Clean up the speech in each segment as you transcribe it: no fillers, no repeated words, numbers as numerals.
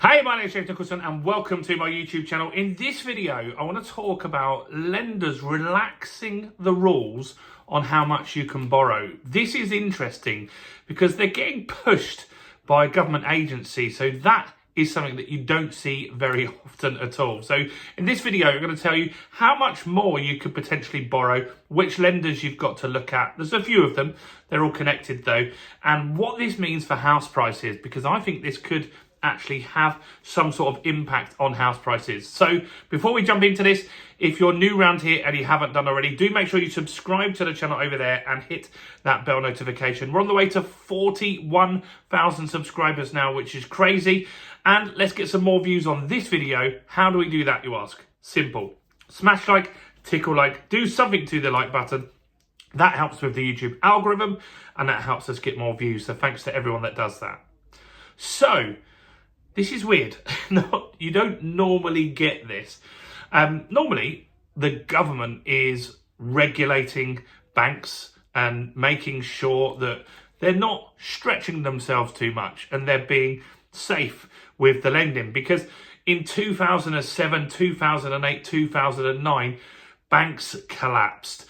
Hey, my name is James Nicholson and welcome to my YouTube channel. In this video, I want to talk about lenders relaxing the rules on how much you can borrow. This is interesting because they're getting pushed by government agencies. So that is something that you don't see very often at all. So in this video, I'm going to tell you how much more you could potentially borrow, which lenders you've got to look at. There's a few of them. They're all connected though. And what this means for house prices, because I think this could actually have some sort of impact on house prices. So before we jump into this, if you're new around here and you haven't done already, do make sure you subscribe to the channel over there and hit that bell notification. We're on the way to 41,000 subscribers now, which is crazy. And let's get some more views on this video. How do we do that, you ask? Simple. Smash like, tickle like, do something to the like button. That helps with the YouTube algorithm and that helps us get more views. So thanks to everyone that does that. So, this is weird. You don't normally get this. Normally, the government is regulating banks and making sure that they're not stretching themselves too much and they're being safe with the lending. Because in 2007, 2008, 2009, banks collapsed.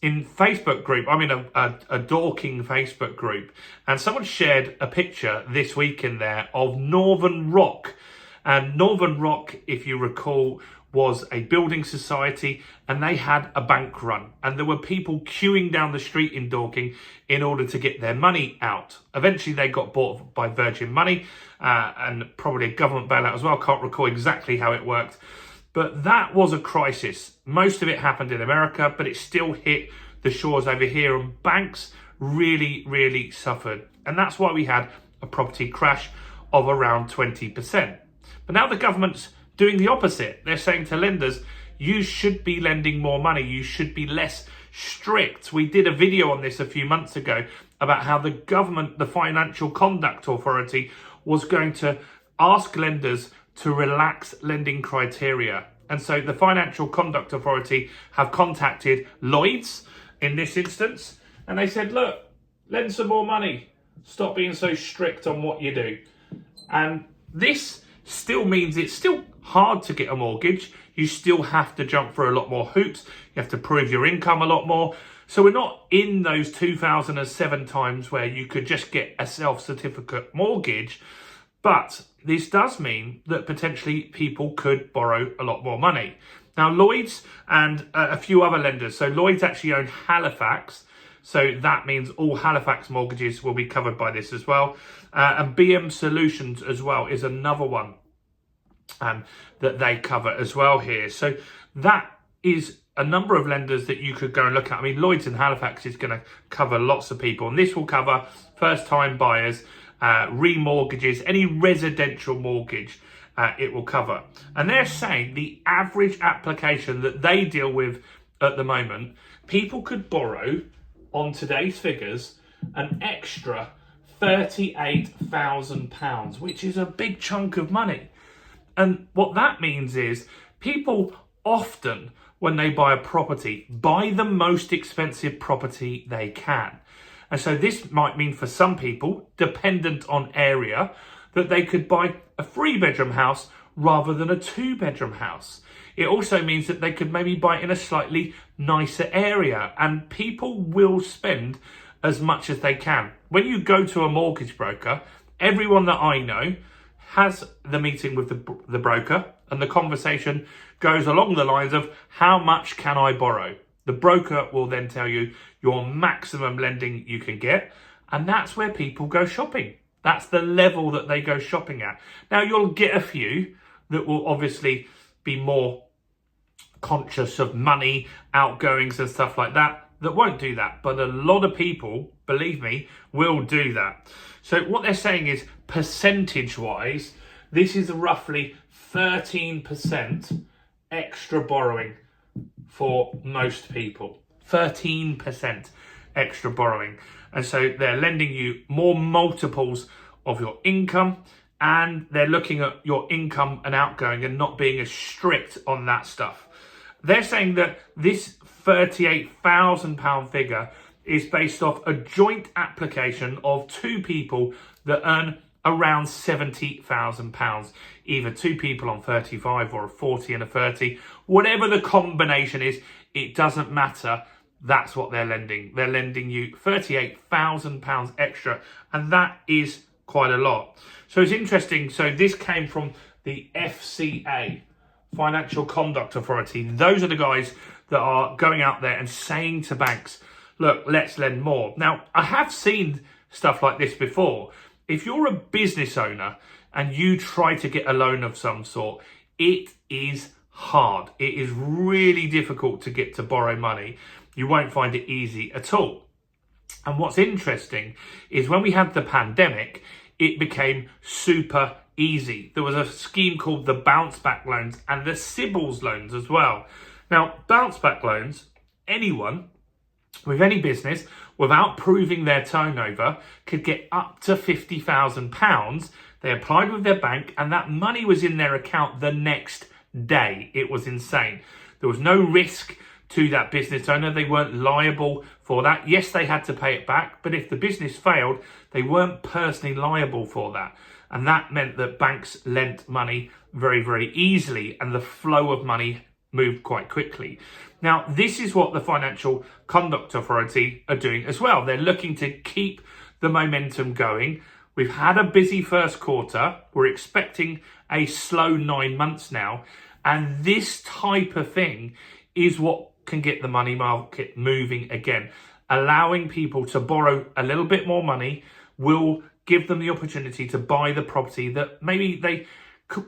In Facebook group, I'm in a Dorking Facebook group, and someone shared a picture this week in there of Northern Rock. And Northern Rock, if you recall, was a building society and they had a bank run. And there were people queuing down the street in Dorking in order to get their money out. Eventually, they got bought by Virgin Money and probably a government bailout as well. Can't recall exactly how it worked. But that was a crisis. Most of it happened in America, but it still hit the shores over here. And banks really, really suffered. And that's why we had a property crash of around 20%. But now the government's doing the opposite. They're saying to lenders, you should be lending more money. You should be less strict. We did a video on this a few months ago about how the government, the Financial Conduct Authority, was going to ask lenders to relax lending criteria. And so the Financial Conduct Authority have contacted Lloyds in this instance, and they said, look, lend some more money. Stop being so strict on what you do. And this still means it's still hard to get a mortgage. You still have to jump through a lot more hoops. You have to prove your income a lot more. So we're not in those 2007 times where you could just get a self-certificate mortgage. But this does mean that potentially people could borrow a lot more money. Now, Lloyds and a few other lenders. So Lloyds actually own Halifax. So that means all Halifax mortgages will be covered by this as well. And BM Solutions as well is another one that they cover as well here. So that is a number of lenders that you could go and look at. I mean, Lloyds and Halifax is going to cover lots of people. And this will cover first-time buyers, remortgages, any residential mortgage it will cover. And they're saying the average application that they deal with at the moment, people could borrow, on today's figures, an extra £38,000, which is a big chunk of money. And what that means is people often, when they buy a property, buy the most expensive property they can. And so this might mean for some people, dependent on area, that they could buy a 3-bedroom house rather than a 2-bedroom house. It also means that they could maybe buy in a slightly nicer area, and people will spend as much as they can. When you go to a mortgage broker, everyone that I know has the meeting with the broker, and the conversation goes along the lines of, how much can I borrow? The broker will then tell you your maximum lending you can get, and that's where people go shopping. That's the level that they go shopping at. Now, you'll get a few that will obviously be more conscious of money, outgoings and stuff like that, that won't do that. But a lot of people, believe me, will do that. So what they're saying is, percentage-wise, this is roughly 13% extra borrowing for most people. 13% extra borrowing. And so they're lending you more multiples of your income, and they're looking at your income and outgoing and not being as strict on that stuff. They're saying that this £38,000 figure is based off a joint application of two people that earn around £70,000. Either two people on 35 or a 40 and a 30. Whatever the combination is, it doesn't matter. That's what they're lending. They're lending you £38,000 extra, and that is quite a lot. So it's interesting. So this came from the FCA, Financial Conduct Authority. Those are the guys that are going out there and saying to banks, look, let's lend more. Now, I have seen stuff like this before. If you're a business owner and you try to get a loan of some sort, it is hard. It is really difficult to get to borrow money. You won't find it easy at all. And what's interesting is when we had the pandemic, it became super easy. There was a scheme called the bounce back loans and the Sibbles loans as well. Now, bounce back loans, anyone with any business without proving their turnover could get up to £50,000. They applied with their bank and that money was in their account the next day. It was insane. There was no risk to that business owner. They weren't liable for that. Yes, they had to pay it back, but if the business failed, they weren't personally liable for that. And that meant that banks lent money very, very easily and the flow of money moved quite quickly. Now, this is what the Financial Conduct Authority are doing as well. They're looking to keep the momentum going. We've had a busy first quarter. We're expecting a slow 9 months now. And this type of thing is what can get the money market moving again. Allowing people to borrow a little bit more money will give them the opportunity to buy the property that maybe they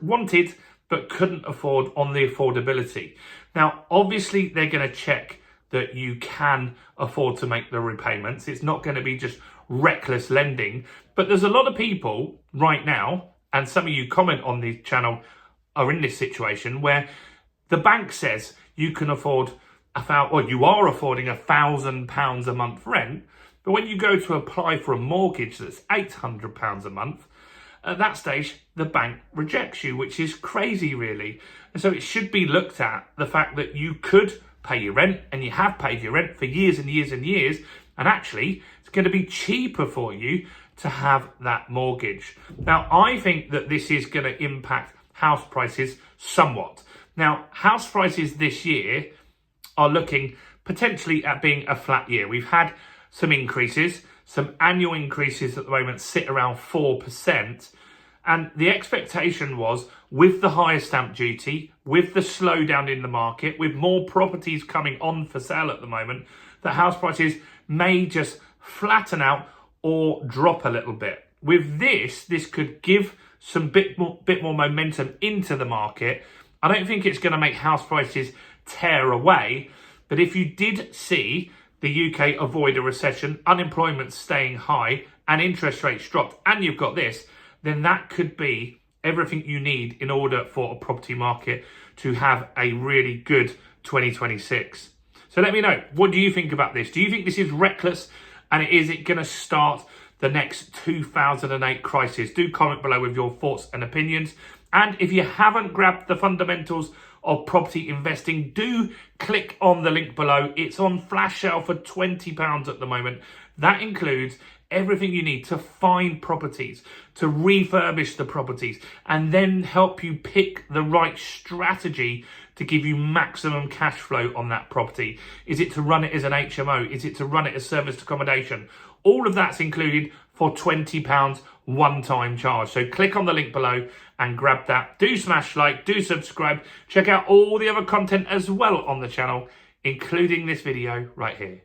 wanted but couldn't afford on the affordability. Now, obviously, they're going to check that you can afford to make the repayments. It's not going to be just reckless lending. But there's a lot of people right now, and some of you comment on the channel are in this situation where the bank says you can afford you are affording £1,000 a month rent, but when you go to apply for a mortgage that's £800 a month, at that stage, the bank rejects you, which is crazy, really. And so it should be looked at, the fact that you could pay your rent, and you have paid your rent for years and years and years, and actually, it's going to be cheaper for you to have that mortgage. Now, I think that this is going to impact house prices somewhat. Now, house prices this year are looking potentially at being a flat year. We've had some increases, some annual increases at the moment sit around 4%. And the expectation was, with the higher stamp duty, with the slowdown in the market, with more properties coming on for sale at the moment, that house prices may just flatten out or drop a little bit. With this could give some bit more momentum into the market. I don't think it's going to make house prices tear away, but if you did see the UK avoid a recession, unemployment staying high and interest rates dropped, and you've got this, then that could be everything you need in order for a property market to have a really good 2026. So let me know, what do you think about this? Do you think this is reckless, and is it going to start the next 2008 crisis? Do comment below with your thoughts and opinions. And if you haven't grabbed the fundamentals of property investing, do click on the link below. It's on flash sale for £20 at the moment. That includes everything you need to find properties, to refurbish the properties, and then help you pick the right strategy to give you maximum cash flow on that property. Is it to run it as an HMO? Is it to run it as serviced accommodation? All of that's included for £20 one-time charge. So click on the link below and grab that. Do smash like, do subscribe. Check out all the other content as well on the channel, including this video right here.